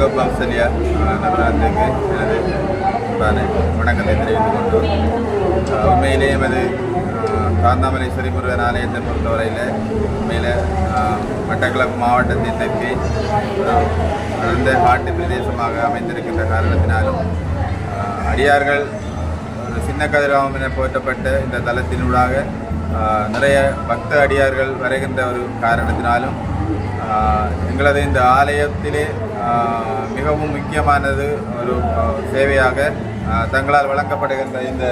Vanni Hope நகரத்துக்கு எனது வணக்கத்தை தெரிவித்துக் கொண்டு உண்மையிலேயே எமது தாந்தாமலை முருகன் ஆலயத்தை பொறுத்தவரையில் உண்மையில் மட்டக்களப்பு மாவட்டத்தின் தெற்கே அந்த காட்டு பிரதேசமாக அமைந்திருக்கின்ற காரணத்தினாலும் அடியார்கள் சின்ன கதிராமம் என போற்றப்பட்ட இந்த தலத்தினூடாக நிறைய பக்த அடியார்கள் வருகின்ற ஒரு காரணத்தினாலும் எங்களது இந்த ஆலயத்திலே மிகவும் முக்கியமானது ஒரு சேவையாக தங்களால் வழங்கப்படுகின்ற இந்த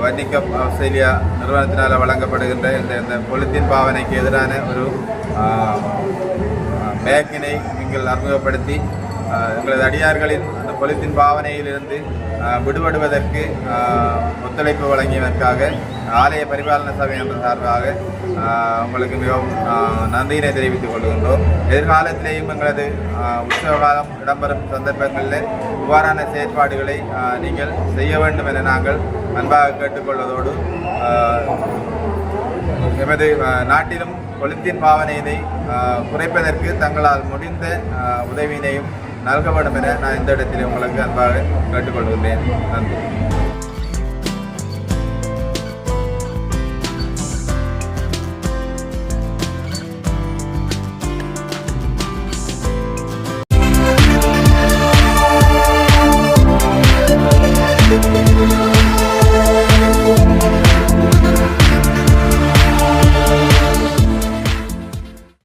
வன்னி ஹோப் ஆஸ்திரேலியா நிறுவனத்தினால் வழங்கப்படுகின்ற இந்த பொலித்தீன் பாவனைக்கு எதிரான ஒரு பேக்கினை நீங்கள் அறிமுகப்படுத்தி எங்களது அடியார்களின் அந்த பொலித்தீன் பாவனையிலிருந்து விடுபடுவதற்கு ஒத்துழைப்பு வழங்கியதற்காக ஆலய பரிபாலன சபை என்ற சார்பாக உங்களுக்கு மிகவும் நன்றியினை தெரிவித்துக் கொள்கின்றோம். எதிர்காலத்திலேயும் எங்களது உற்சவ காலம் இடம்பெறும் சந்தர்ப்பங்களில் இவ்வாறான செயற்பாடுகளை நீங்கள் செய்ய வேண்டும் என நாங்கள் அன்பாக கேட்டுக்கொள்வதோடு எமது நாட்டிலும் பொலித்தீன் பாவனையினை குறைப்பதற்கு தங்களால் முடிந்த உதவியினையும் நல்கப்படும் என நான் இந்த இடத்தில் உங்களுக்கு அன்பாக கேட்டுக்கொள்கின்றேன். நன்றி.